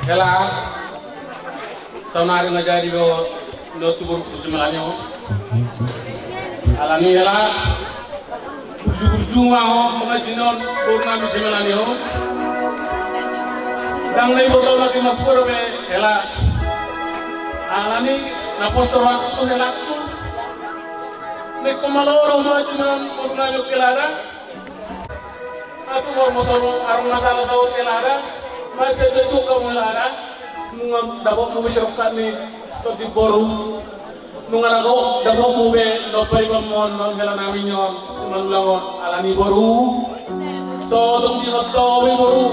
Ela taunari ngajari go no tubur sujumalanyo alani ela ujung-ujung ho mga jinon purna sujumalanyo dang nay botol lagi mapuro be ela alani na postor waktu ela tu ne kumaloro mga jinon purna yo kelara atu mo soro arong masalah saut kelara masih itu kamu kelara nung dabo mo bisyokan ni to di boru nung arago dabo mo be no pay ko mo no hela namin yon manlangon alani boru so dong di hoto we boru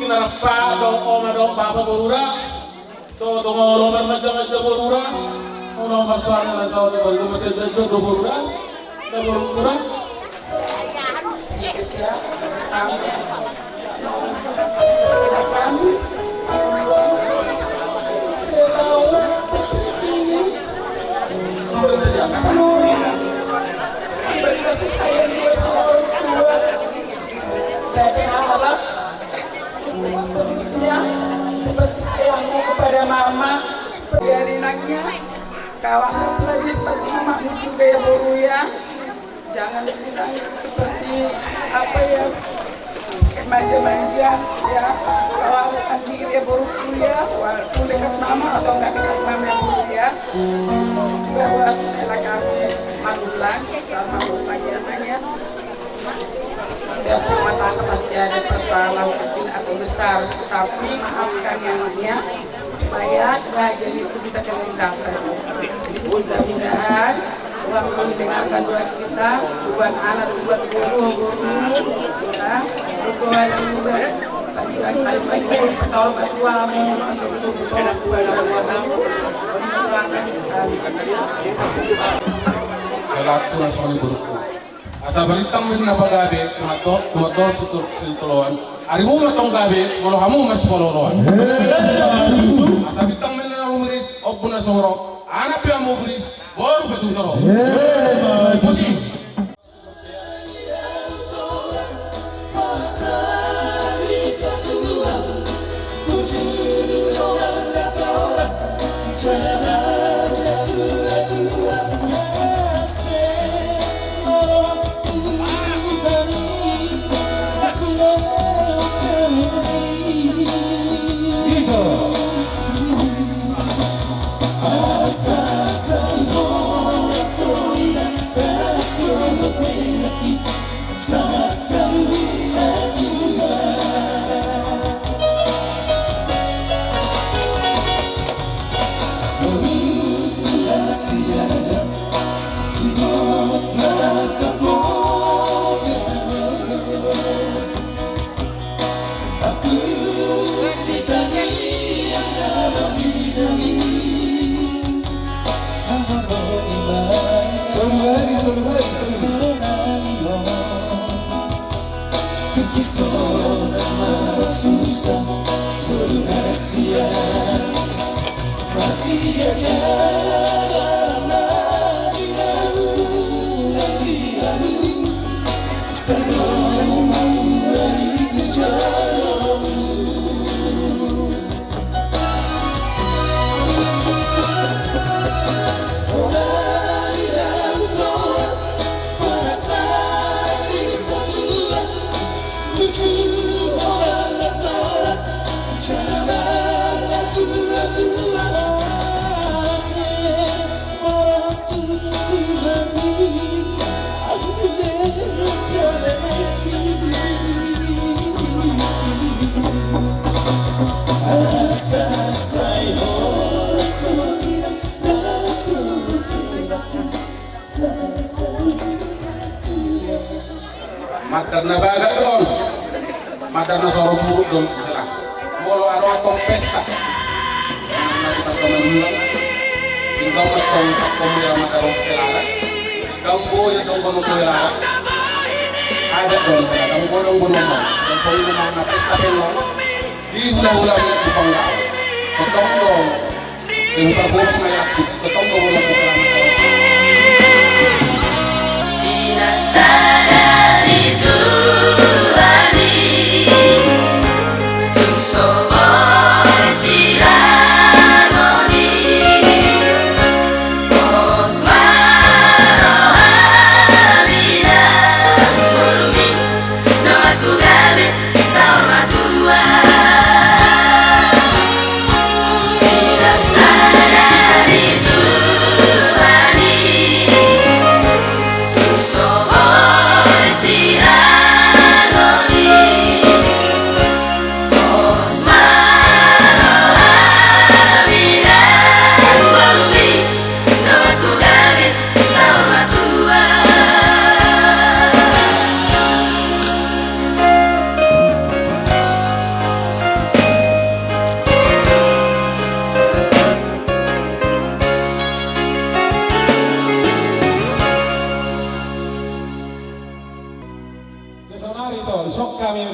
kinarapa do o ma do baba borura so dong o nomor macam-macam borura ono maksud na sa do boru masih do borura do borura seperti sayangku kepada mama dari anaknya kawan lagi seperti mamamu juga ya Boru ya, jangan bilang seperti apa ya manja-manja ya, kawakan diri ya Boru ya, walaupun dekat mama atau nggak dekat mama ya Boru ya, bahwa setelah kami manggulan sama bagiannya ya rumah tangga pasti ada persoalan kecil atau besar, tapi maafkan yang lainnya supaya kebahagiaan itu bisa kita capai. Jadi mudah-mudahan Tuhan mendengarkan doa kita, buat anak, buat guru kita, berdoa juga bagi tahu berdoa untuk anak Kelaku nasional buruk. Asa balitang min na pagabi tumato sutur siltulon. Ari mo matong gabi ngolo hamu mas koloroan. Asa bitang min na umuris opo na soro. Anak ya mo buris baru betul toro. Pusing. Madarna baga don, madarna soro buruk don lah. Molo arotong pesta, nadi teman bilang, tinggal matong komira matarong kelara, gambo ya dong bono kelara, ada don, gambo dong bono mau, dan soalnya mana pesta pelong, di hula-hula bukang lau, ketong dong, yang besar bolos ngayakis, ketong dong bono kelara matarong. Sadari Tuhan itu sobat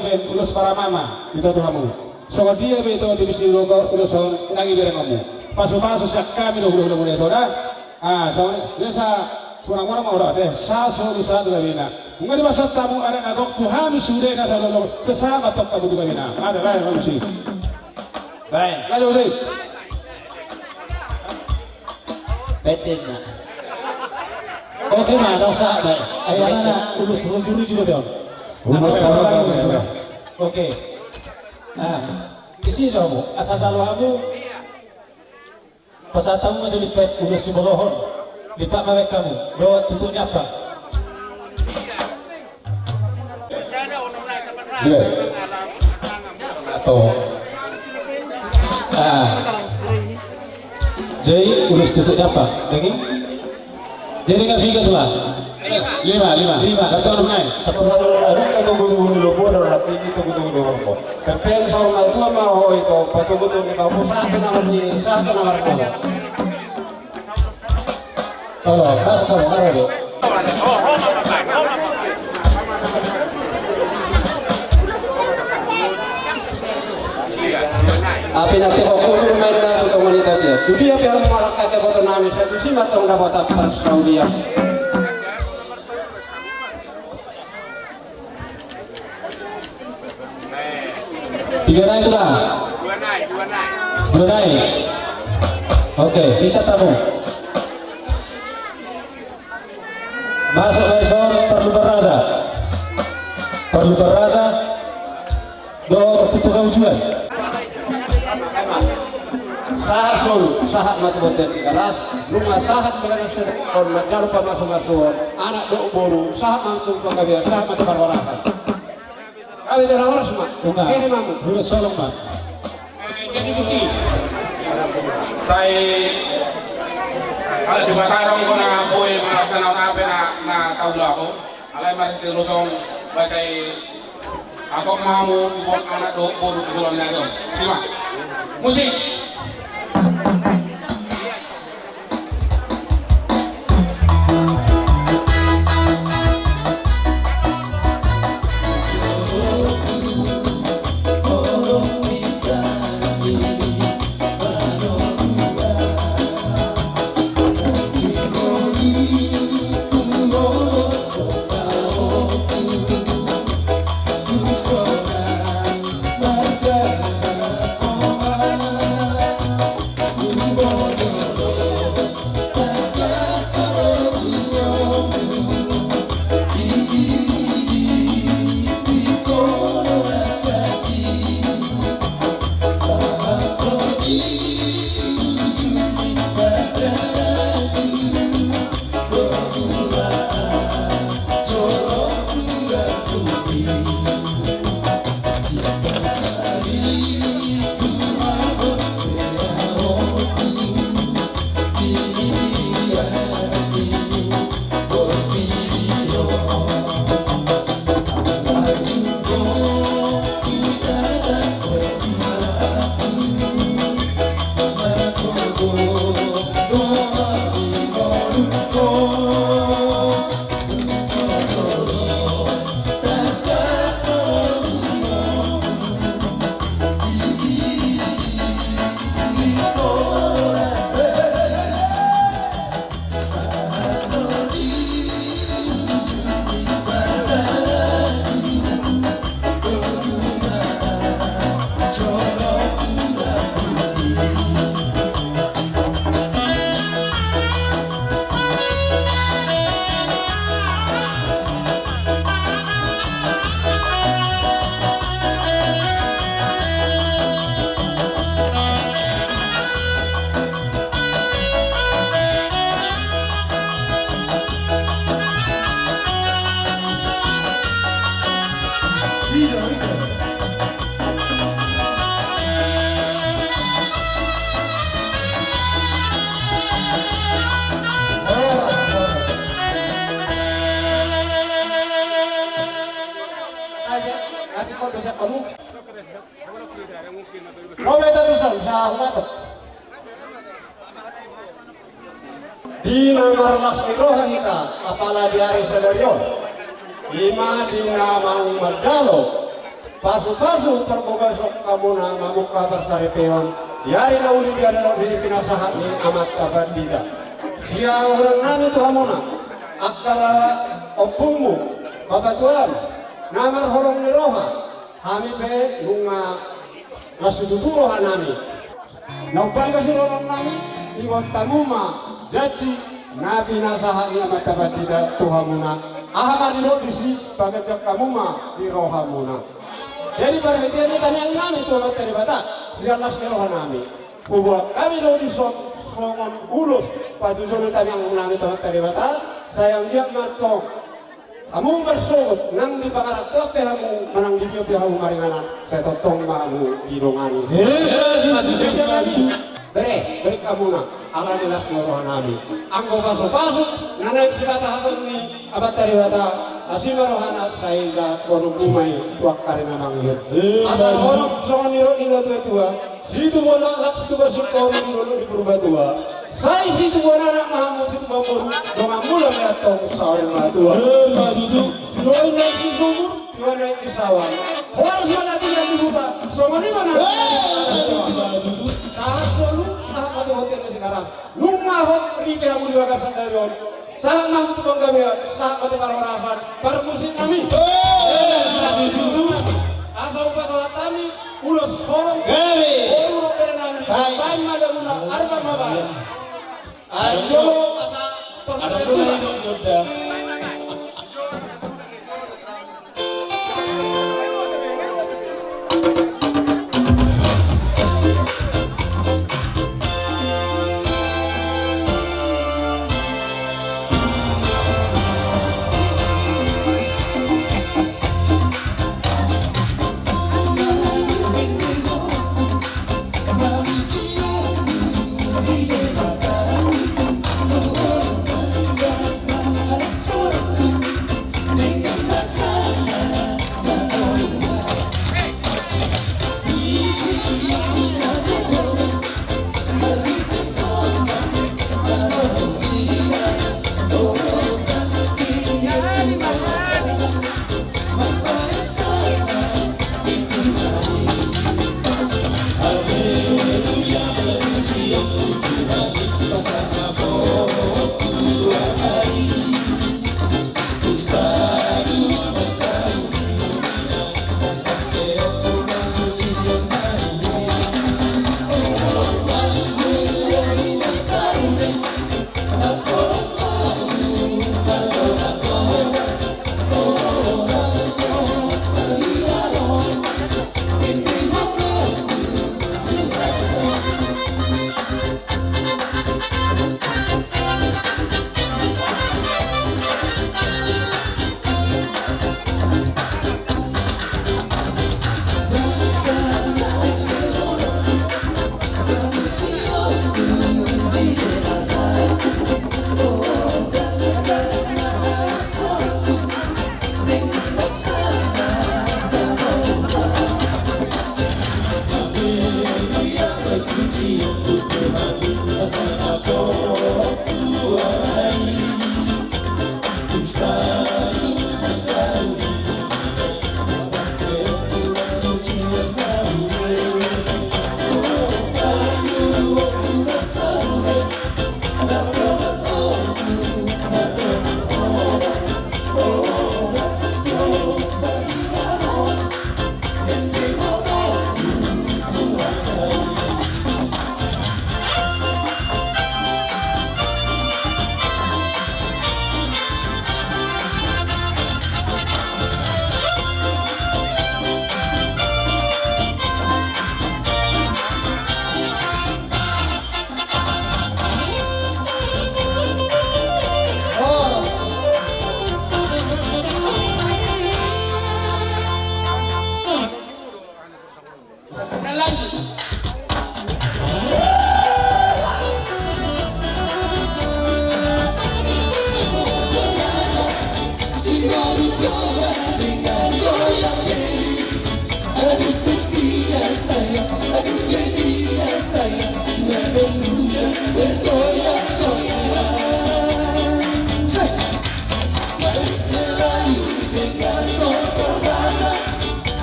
ben ulos para mama ito to kamu. So dia be ito divisi logo ulos nangi bere kamu. Paso-paso siya kami lo ulo ito na. So sa sunang-sunang mo ora te sa so bisa to bina. Kung di basa tamu ada nagok Tuhan sudah na sa lolo sesama tok tamu juga bina. Ada lain kamu sih. Baik, lalu deh. Betin na. Oke mah, tak usah. Ayo anak ulus juri juga dong. Oke. Nah, di sini kamu asal kamu pasal tamu aja lipat ulus si bolohon. Lipat mawek kamu. Bawa tutupnya apa? Atau jadi ulus tutupnya apa? Daging? Jadi nggak tiga tuh lah. Lima. Kasih orang naik. Ada tunggu-tunggu dulu, ada tinggi tunggu-tunggu dulu. Tapi soal itu mau itu patunggu-tunggu kamu satu nomor dulu. Oh, masuk kamu mana deh? Api nanti aku main na itu wanita dia. Dunia yang malah kata foto nami satu sih matang dapat apa Saudi. Tiga naik lah. Dua naik. Oke, bisa tamu. Masuk besok perlu berasa. Do tertutup kamu juga. Sahat mati boten ikalas lunga sahat bagana on nagaru pa masuk anak do boru sahat mantung panggabian sahat mati barwarasan awi jara waras mak mamu Dulu solong mah. Jadi bukti. Saya di Matarong ko na boy mga sanaw na tawlo ako. Alay marito lusong basay ako mamu ibon anak do boru tulang na ito. Lima. Musik. Di nomor nasmirohan kita apalagi hari sedarion 5 dina mau medalo Pasu-pasu terbobasok kamu na ngamuk kabar saripeon. Yari na uli dia dalam diri pinasahat ni amat kabar tidak. Siya orang nami kamu na akala opungmu babatuan namar holong ni roha. Kami pe bunga nasududuro nami. Naupan kasi orang nami iwat tamuma jadi nabi nasahat ni amat kabar tidak tuhamuna. Ahamadilo bisi bagajak kamuma di rohamuna. Jadi pada ketika ini tanya kami itu amat dari bata, jelas kerohan kami. Kubuat kami lo di songon ulus, padu sono kami yang menami amat dari bata. Saya lihat matong, kamu bersogot, nang di pangarat tu apa kamu menang di dia kamu maringanan. Saya totong kamu hidungani. Beri kamu nak, ala jelas kerohan kami. Anggo pasuk, nanai sibata hatun ni amat dari bata. Asal rohana sehingga kono umai tuak karena manggil. Asal orang jangan niro nila tua. Situ bola lak situ basuk kau niro di purba tua. Saya situ bola nak mahamu situ bamuru. Donga mula meatong sahur tua. Maju dua naik di sumur, dua naik di sawah. Harus mana tidak dibuka. Semua ni mana? Saat solu, saat mati hotel sekarang. Lumah hot ribe hamu di bagasan dari on. Saat mampu tukang gawe, saat mati parwarasan, permusin kami. Asal upah sholat kami, ulos horong, horong berenami, bayi madamuna, arba mabaya. Ayo, asal permusin.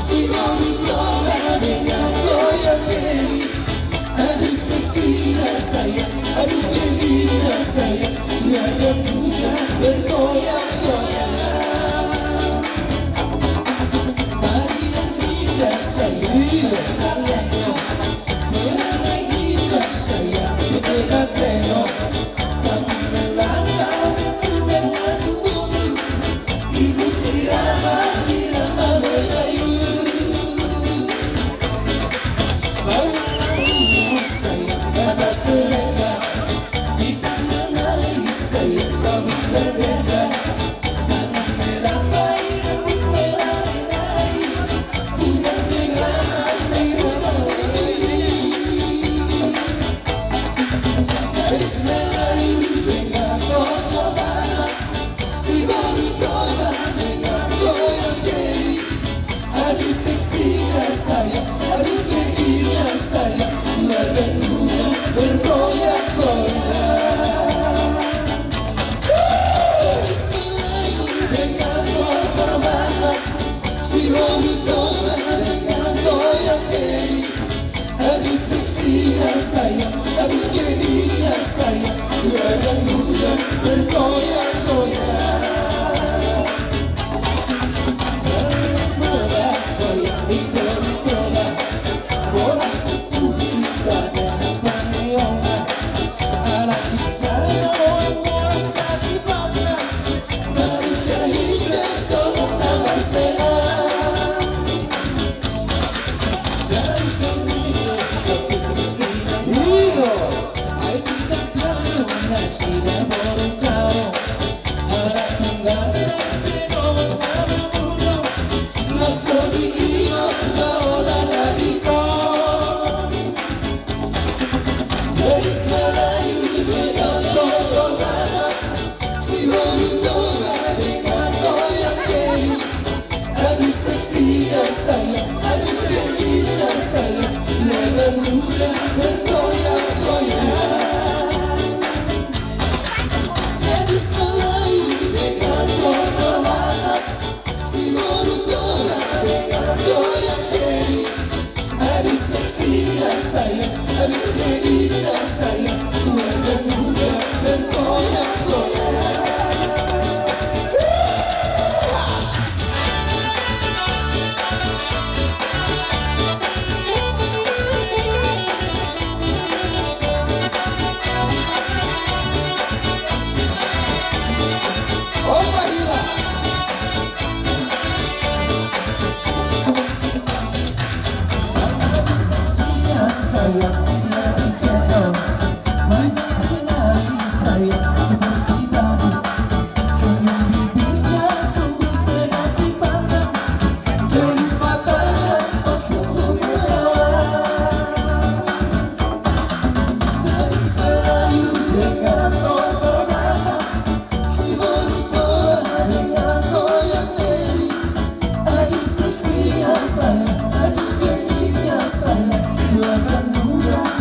Sigo Aduh seksinya saya, aduh gengnya saya, dua muda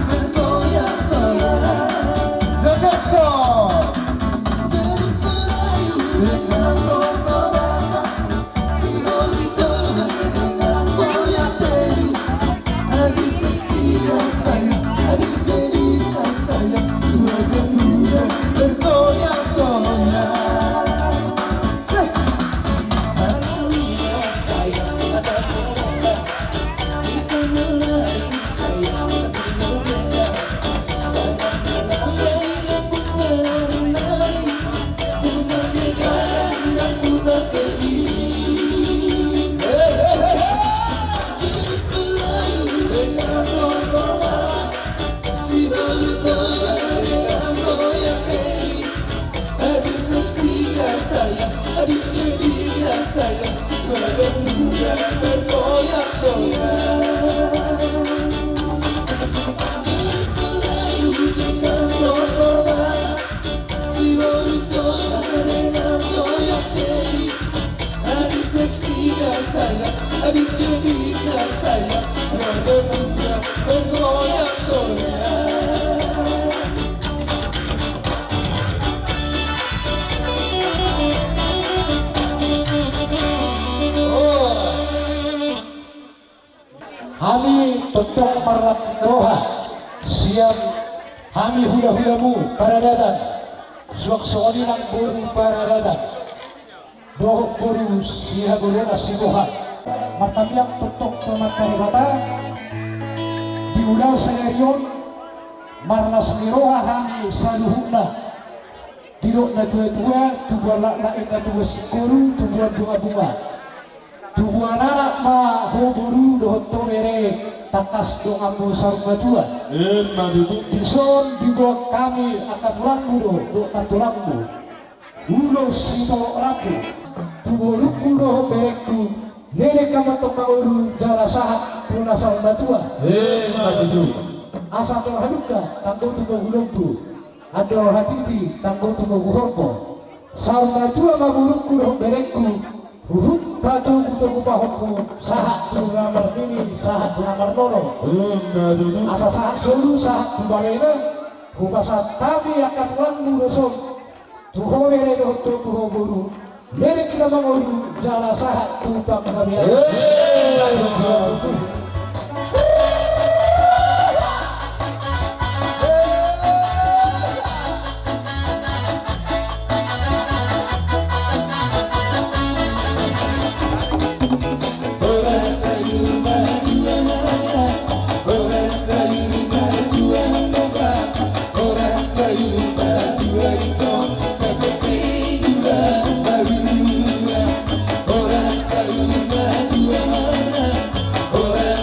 Kami tetap marlap roha siang kami hula-hulamu para datang suak-suak ng buru para datang dohok buru siya buru na sibuhan matamiak tutok teman karibata di ulau sayarion marlas liroha kami sa luhuna dilok na tua-tua tubuan lain na tua sikuru tubuan bunga-bunga tubuan anak ma hoburu dohok tomere takas doang sarung tua Bison juga kami akan tulangmu do tulangmu ulo sito rapu tuburuku do berekku nere kama to kauru jala sahat tuna sarung tua asa to haduka tanggo tubo gulombu ado hatiti tanggo tubo guhorko sarung tua maburuku do berekku Uhuk batu kutu kupahotku sahat tunamar ini sahat tunamar nono asa sahat solu sahat kubalena kupasat kami akan langmu doson tuho mere dohto tuho buru mere kita menguru jala sahat tupak kami Ora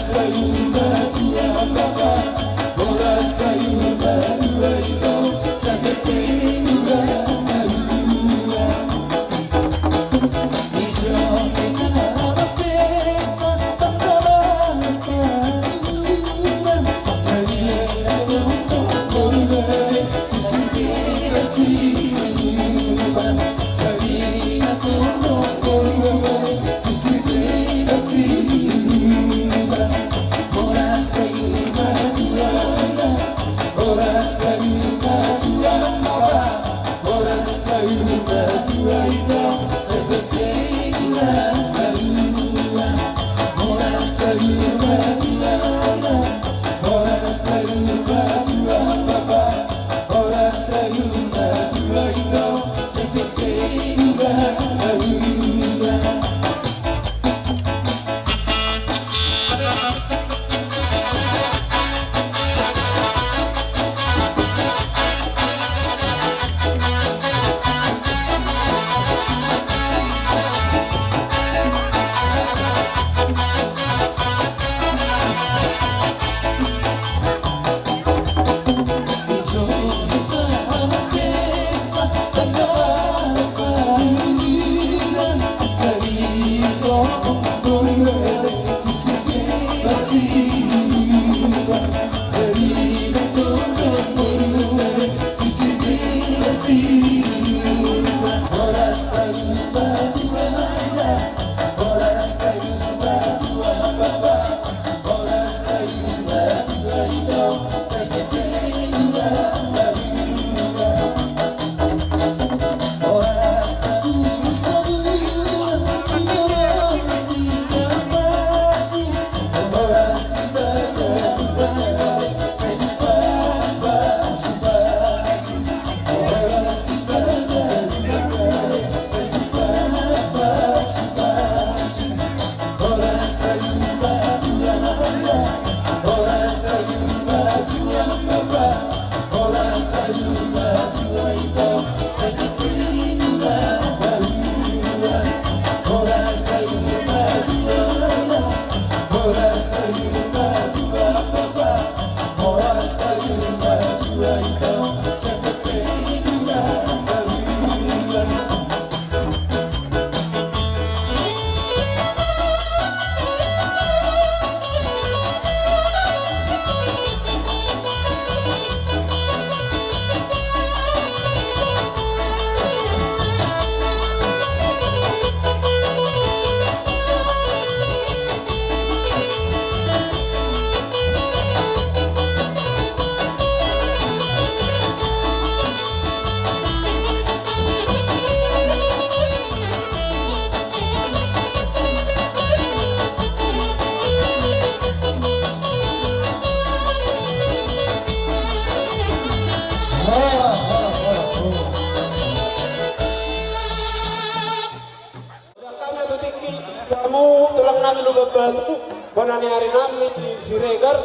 Bonani hari nami Siregar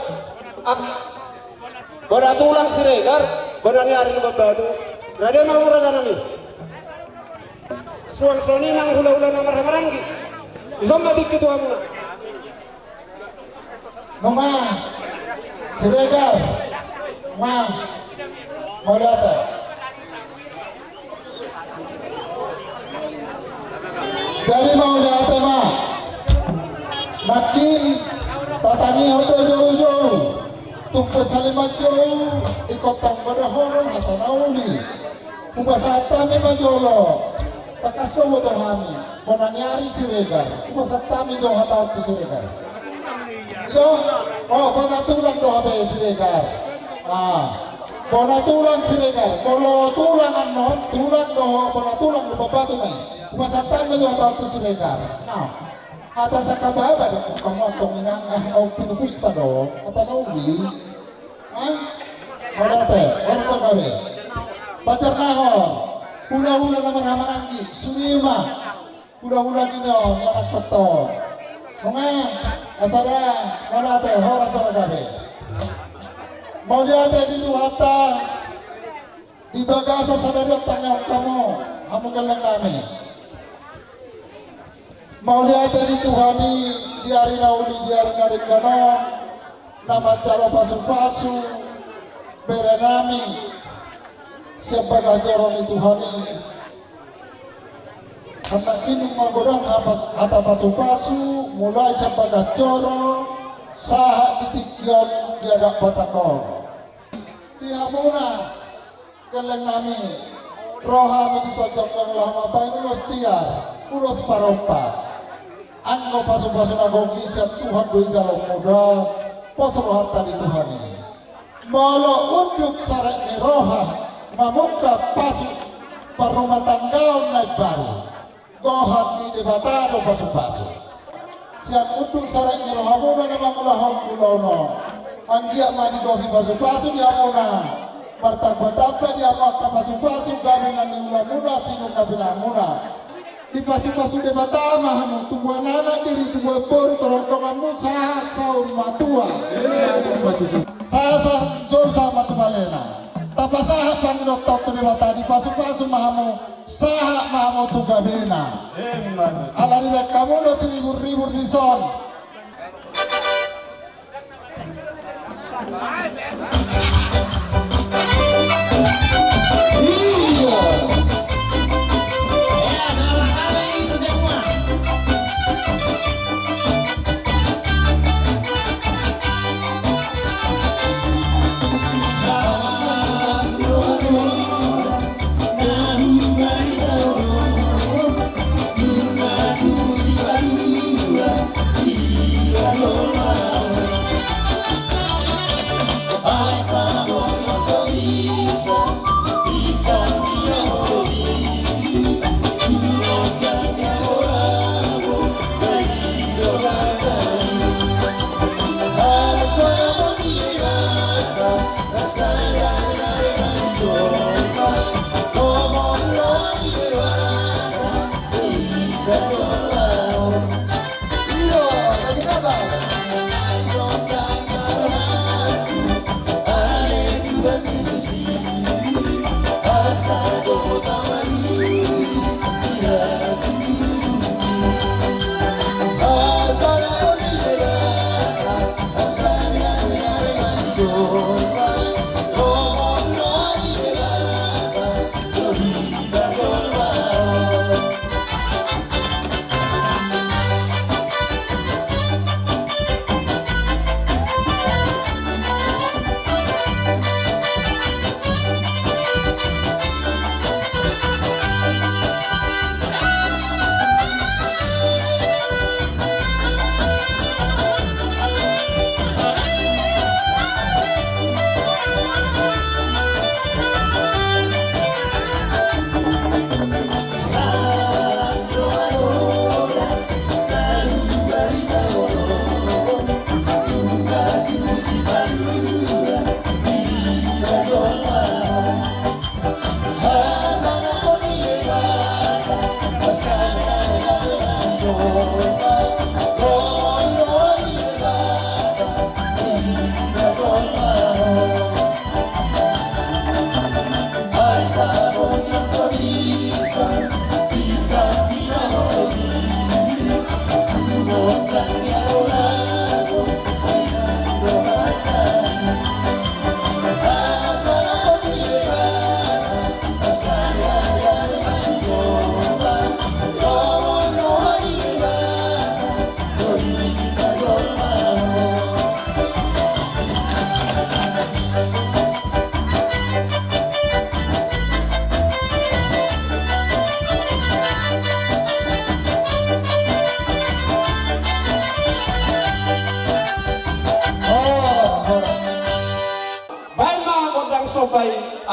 Boda tulang Siregar Bonani hari nababado Rade mangura nami Suan-suani nang hula-hula na marhamaranggi Isama dikit wa muna Noma Siregar Ma mau datang jadi mau datang Ma makin tatami hotel jauh-jauh tumpas salimat jauh ikut tang pada horong atau nauli tumpas atami majolo takas to moto kami bonanyari Siregar tumpas atami jauh atau tu Siregar itu oh bona tulang do habe Siregar bona tulang Siregar kalau tulang anon tulang do bona tulang do babatu mai tumpas atami jauh atau tu Siregar nah atas akababa dong kamu atong inang au pinupusta do atau nauli Madate, orang terkawe. Pacar nahor, hula-hula naman hamananggi, surima, hula-hula gino, nyanak peto. Mga, asada, madate, orang terkawe. Mau lihat di hata, di bagasa sadariat tanggal kamu, kamu galang kami. Mau lihat di Tuhani, di hari nauli, di hari narik kanong, nama caro pasu-pasu, berenami siapa gajaran itu Tuhani karena ini magodang hata pasu-pasu mulai siapa gajoro sahat ditikyon diadak patakor dihamuna keleng nami rohami disojok yang lama apa ini ulos tiar ulos parompa anggo pasu-pasu nagogi siap Tuhan doi jalur muda posrohat tadi Tuhan ini Molo unduk sarek roha mamuka pasu parumah tanggaon naik baru gohat di debatado pasu-pasu siang unduk sarek roha muna namang ulahong ulono anggiak mani gohi pasu-pasu di amuna martabah-tabah di amaka pasu-pasu gabungan di ulah muna sinung nabinamuna di pasu-pasu debatama hamu tumbuhan anak diri tumbuhan pori torong-toronganmu sahat saur matua Sasa jom sama tumalena. Tapa saha pangino top tu debata di pasu-pasu mahamu saha mahamu tu gabena. Ala ni kamu lo seribu-ribu di son. Bye.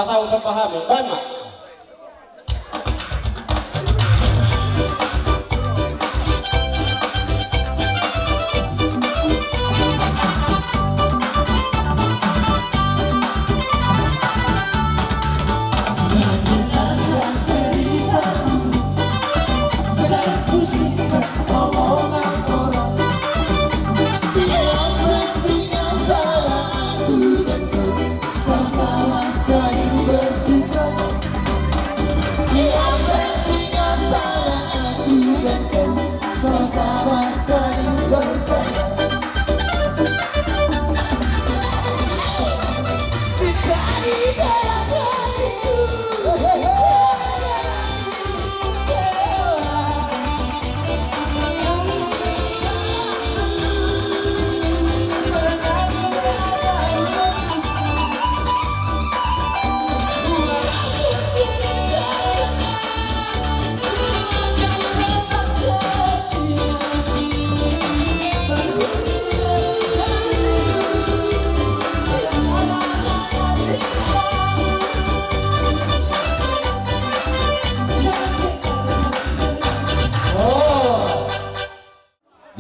Asa usah paham ya, banyak.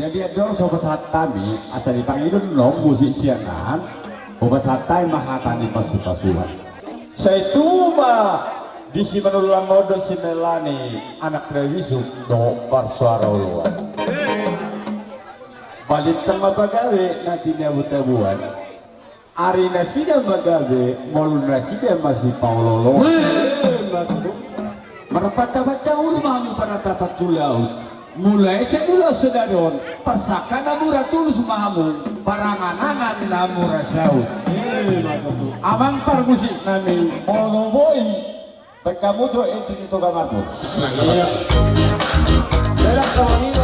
Jadi ada sobat hatami asal dipanggil nom musik siangan obat hatai mahatani pasukan. Saya itu mah di si menulang modal si Melani anak rewisu do parsuara uluan. Balik tema bagawe nanti dia buat Ari nasi dia bagawe molun nasi dia masih paulolo. Merapata-baca ulama pada tapak tulau. Mulai sedula sedadon persaka namura tulus mahamu parangan-angan namura saut amang par musik nami mono boy berkamu tuh itu gambarmu Dalam kawanino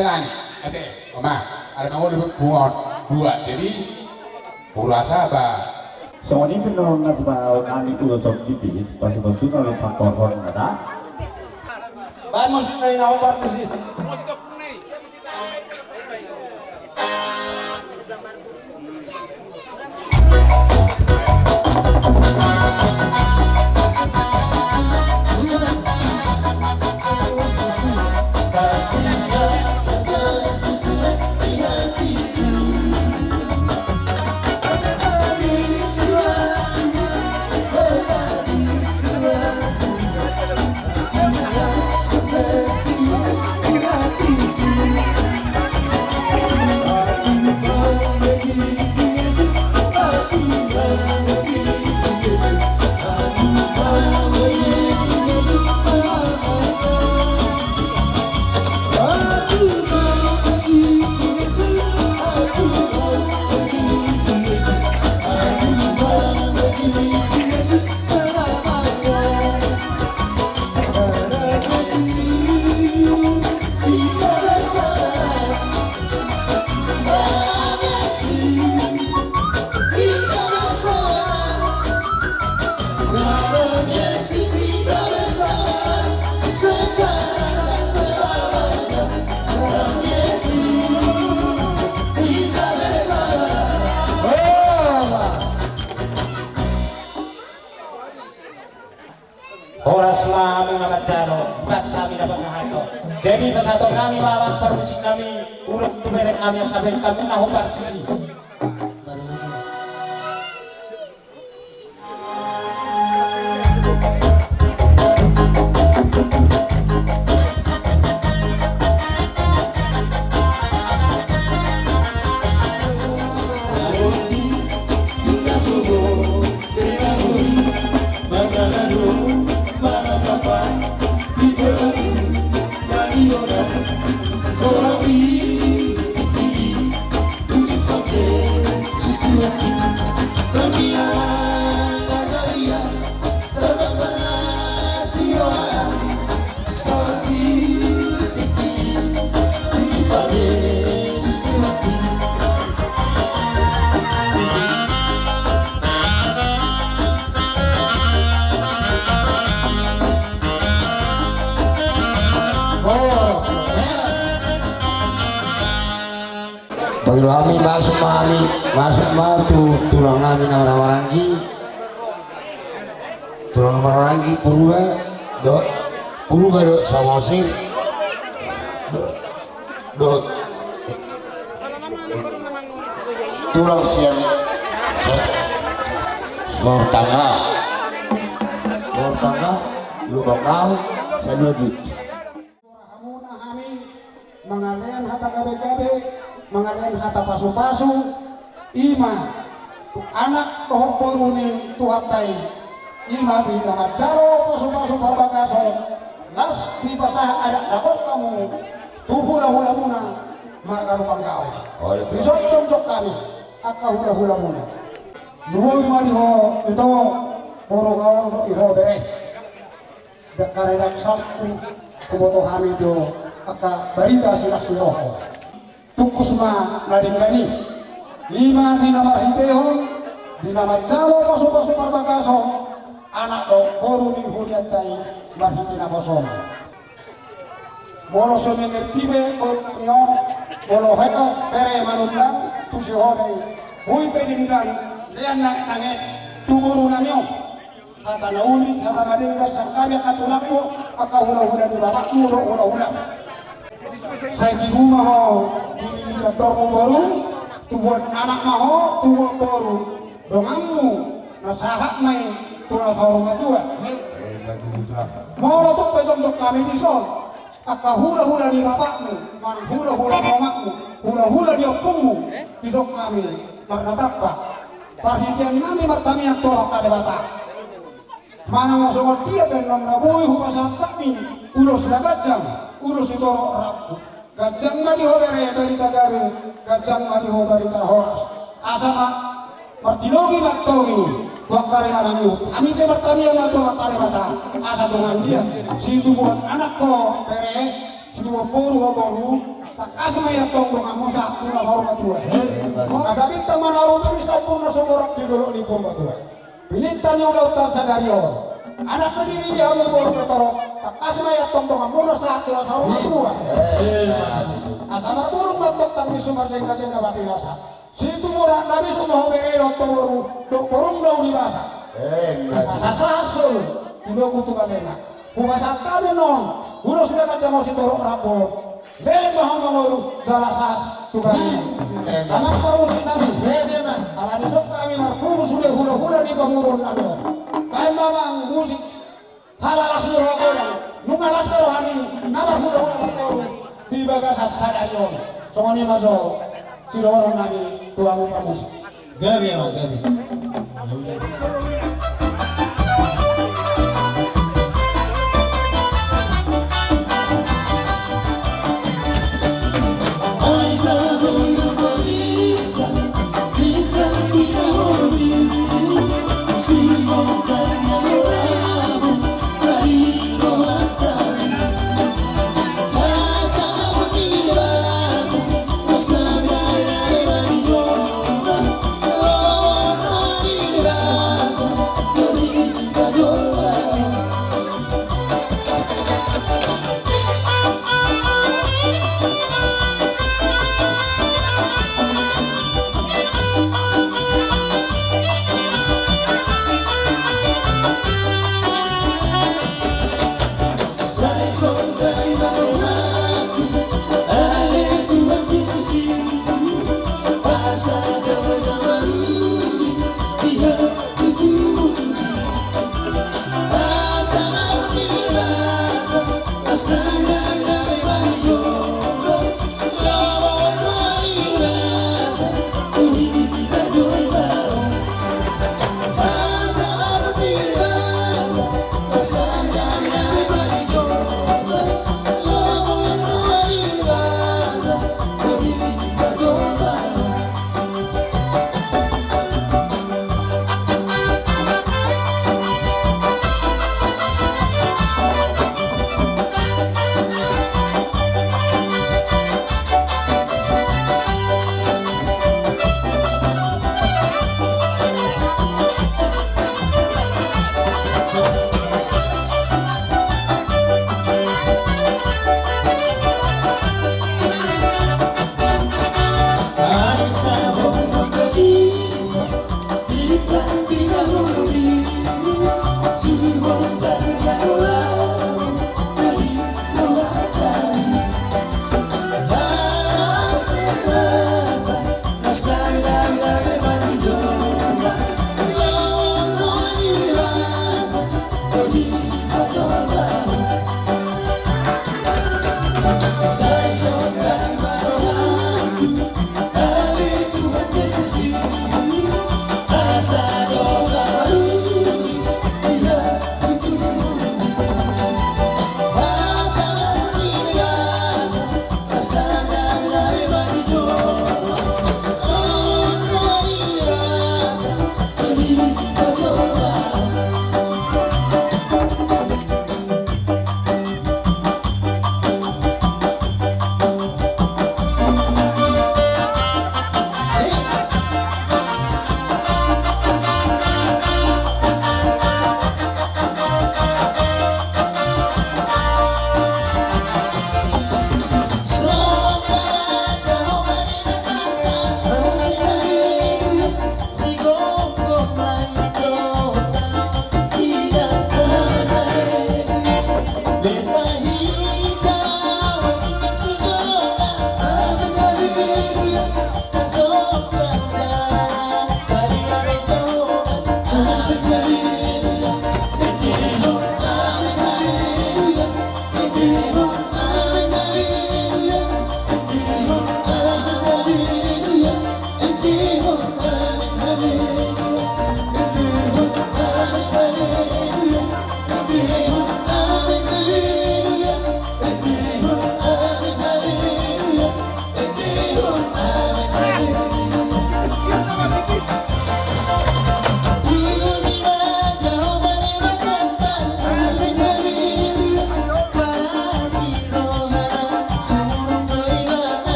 tenang. Oke, Oma, ada kamu buat dua, jadi kurasa apa? Soalnya itu nong nasbah kami ulo top tipis, pasti pasti kalau faktor horn ada. Bahan musik na inawabar ko si Oras mami mabacaro, pas kami dapat sahato. Jadi pasato kami mawang perusik kami, urut tumerek kami sampai kami nahu partisi. Pagino kami masuk matu tulang namin na marangi tulang marangi puruga do samosir do tulang siang lor tangga lubang kau sedikit Hamuna kami mengalian hata gabe-gabe, mengalian hata pasu-pasu, ima anak tohok boruni tuhatai, ima bila macaro pasu-pasu barbagaso, las di basah ada dakot kamu, hula-hula muna, maka rupang kau. Isok-sok kami, akka hula-hula muna. Nuhoi mariho ito, puro kawan iho bere. Dakaredak saktu kuboto kami do akka barida sila siroho tukusma nadinggani lima dinamar hitehon dinamar jalo pasu-pasu parbagaso anak do boru ni huliatai marhitina boson bolo semengertibe nyon bolo heko pere manundang tusihone hui pedingkan lian nange tuburu namyo kata nauli kata madengka sakanya katulako aka hula-hula di bapakmu hula-hula saya di rumah ho di dorong baru tubuh anak maho tubuh baru dongamu nasahat mai tulah sorong jua mau tuh besok kami di son aka hula-hula di bapakmu man hula-hula mamakmu hula-hula di opungmu besok kami karena apa perhatian kami bertami yang tolak ada batak mana masuk dia benar nabui hubasat kami ulos gajang ulos itu rapu gajang nggak dihobere dari tagari gajang nggak dihobere tahoras asama martinogi maktogi wakari narani kami ke bertani yang atau wakari mata asa dengan dia si itu buat anak ko pere Situ puru baru tak kasih mayat tong kamu satu na sarung matua. Kasabit teman arung tu bisa pun nasoborok di dulu di pom matua. Pilintan yang udah utar sadario. Anak pendiri dia mau baru ketorok. Tak kasih mayat tong kamu satu na sarung matua. Asal turun matok tapi sumber jengka batin rasa. Situ murah tapi semua beri nonton baru turun dau di rasa. Asa sasul tidak kutu balena. Kumasa kami non, ulo sudah kaca mau si torok rapor. Lele mahal mangolu jalasas tukangnya. Anak terus kami. Alani sok kami marfu sudah hula di pamurun kami. Kami mamang musik halal sudah rapor. Nungalas terohani nama hula rapor di bagasas sadayon. Songoni masuk si dorong kami tuang musik. Gabi emang gabi. Oh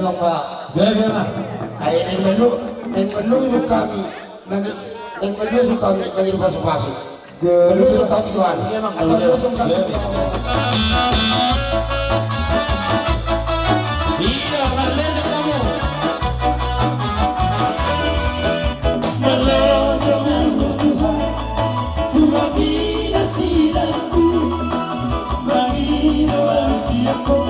nong Pak. Dia mah. Ay neng menu itu kami. Neng menu itu kami lagi pasuk-pasuk. Menu itu kami tuan. Asal menu itu kami. Iya, balik kamu. Malam jangan Tuhan, cuma bila silaku bagi doa siapku.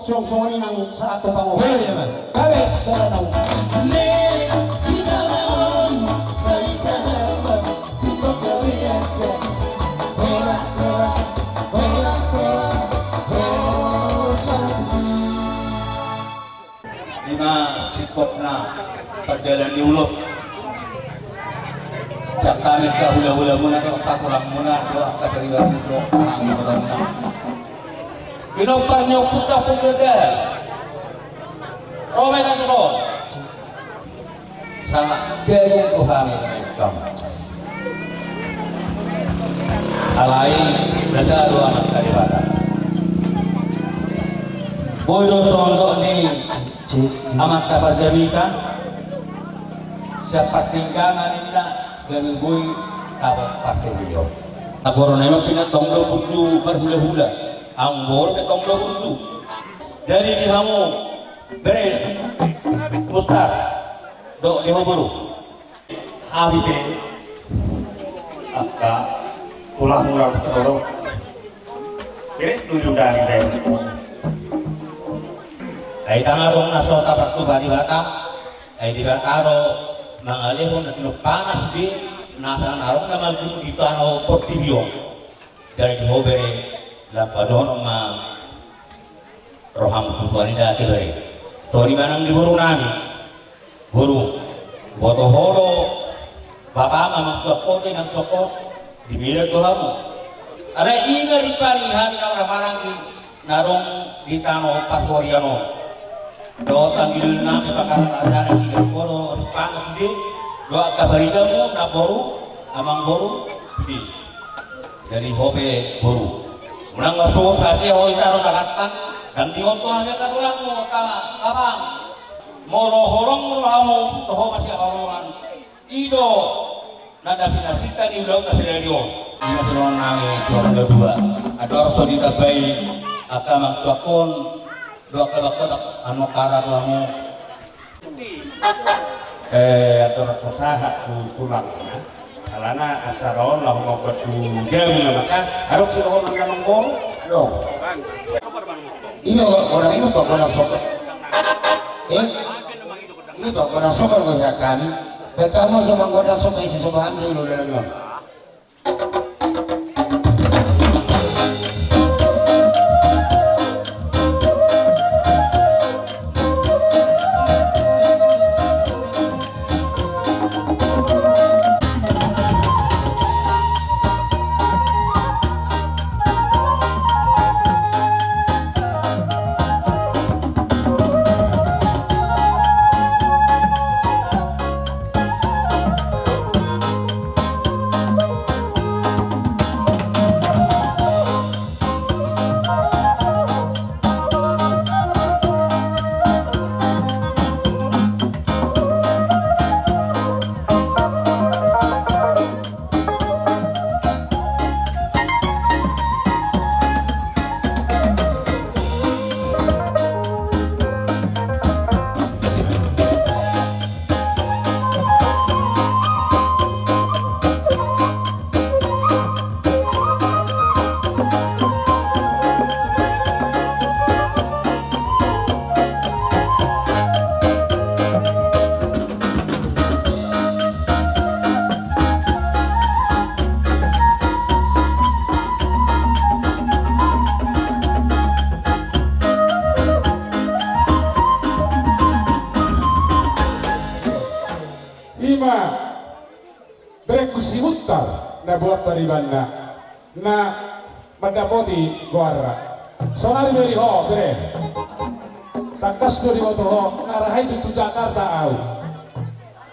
Song-songan nang sa ato pang okay, yaman. Kami, tara na. Lele, kita mamon sa isa hamba, tipang gawian ka. Horas-horas, horas-horas, horas-horas. Lima sikop na pagdalan ni Ulos. Jak kami ka hula-hula muna, pakurang muna, doa ka pariwan mo, ang mga muna. Pinopar niyo puta pagdadal. Romay na ito. Sa gayong kuhami na ito. Alay, nasado ang magkaribata. Boydo sondo ni amat kabarjamita. Sa patinggangan nila, ganun boy tawag patingyo. Nagoro na yung pinatonglo puju berhula-hula. Ang boro betong dulu dari dihamu bere mustar do dihamu baru abite akka ulang-ulang toro kire tujuh dari deh ay tangarong naso tapak tu bari batam ay di bataro mangalihon at panas di nasa narong naman di tanah portibio dari dihamu bere lapadon ma roham tuan ida kibari tori manang di buru nami buru boto horo bapa mama toko de nang toko di bira dohamu ala inga di parihan ka orang di narong di tano pakoriano do tanggil nami pakaran adana di boro pang di do kabaridamu na boru amang boru di dari hobe boru Unang masuk kasih hoi taruh dakatan dan dion tuh hanya katulang mo kabang moro horong moro hamu toho masih horongan ido nada pinasita di ulang kasih dari dion ini suruh nangi jualan dua ada orang sodita bayi akamang tuakon dua kelak anu kara tuamu atau rasa sahat tulang alana asaron lah mau berjam maka harus siloh nang mangkong no ini orang ini tak pernah sokor ini tak pernah sokor kepada kami betamo sama goda sokor isi sobahan dulu dalam Ima berekusi hutar na buat taribanna na mendapati guara. Sonari beri ho bere. Takas do di moto ho narahay di Jakarta au.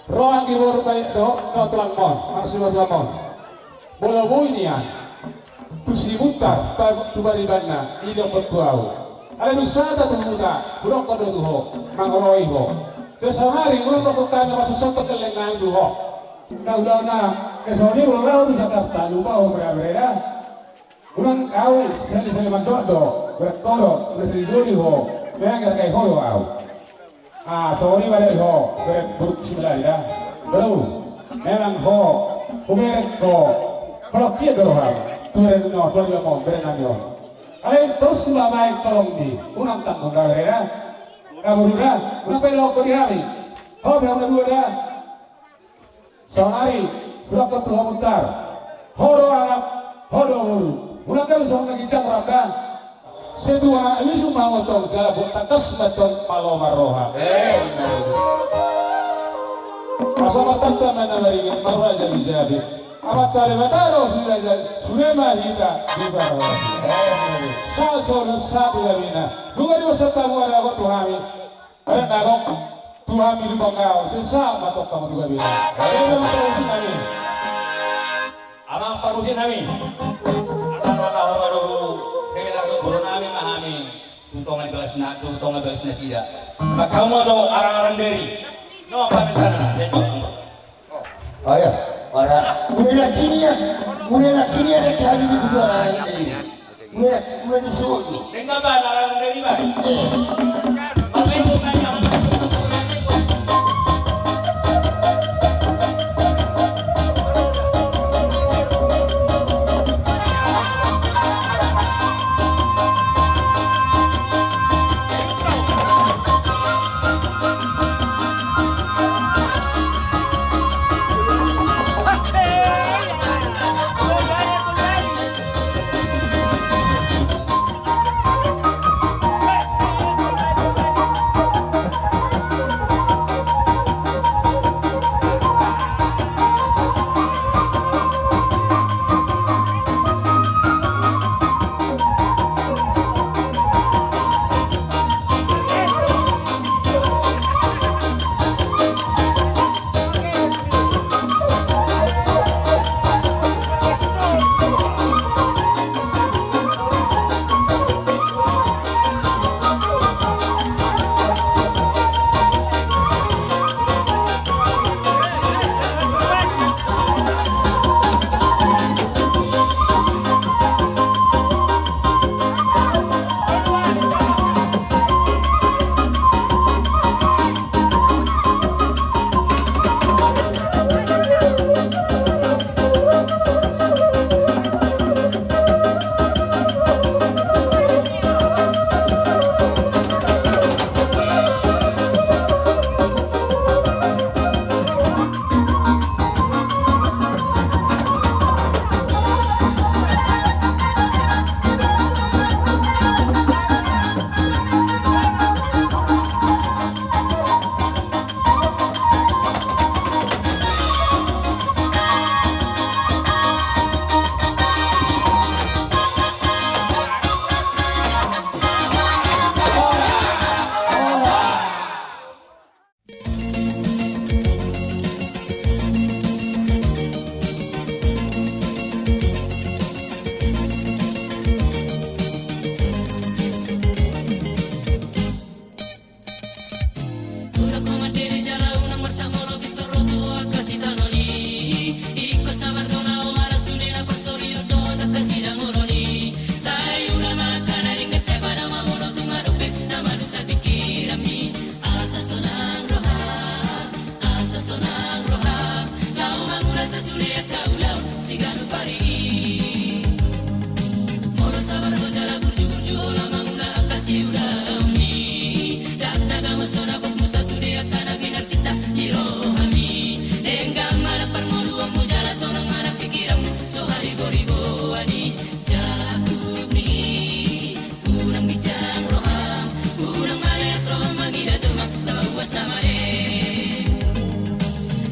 Roang ibor tay do no tulang mon, masih tulang mon. Bola boy nian. Tu si hutar tu taribanna ini berkuau. Ala nusada tu muda, burong kodo tu ho, mangoroi ho. Sehari ulang lakukan masuk soto kelengan itu ho. Udah kesoni ulang lalu di Jakarta lupa ho berbeda. Ulang kau seli mandodo berkoro berseri ho. Memang kayak ho au. Soni pada ho berburuk sebelah dah. Baru memang ho kumerek ho. Kalau kia doang turun no turun mau berenang. Alay terus lamay tolong di unang tanggung dah berbeda. Kamu dah, unang pelok kau dihari. Oh, berapa dua dah? Sehari, berapa tuh mutar? Horo anak, horo horo. Unang kau sama lagi cakap kan? Sedua ini semua motong jalan buat takas betul palomar roha. Pasal tante mana lagi marwah jadi. Amat tadi mataro sudah mahita di bawah. Sasor satu labina. Dua di masa tamu ada waktu kami. Ada nagok Tuhan di bangau. Sesama matok kamu juga bina. Ada yang terusin kami. Amang parusin kami. Allah wabarakatuh. Kailangan guru namin mahami. Tutongan belas na sida. Bakau mo do arang-arang deri. No pamintana. Oh ya. Ora, mulai kini ada kali di dua ini. Mulai disuruh ni. Tengok ba arang deri ba? Apa itu kaya?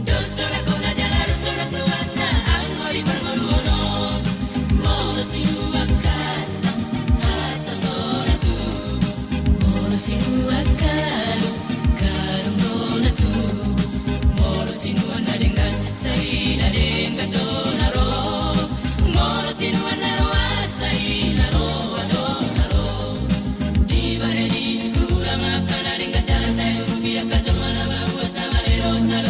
Dos Manalo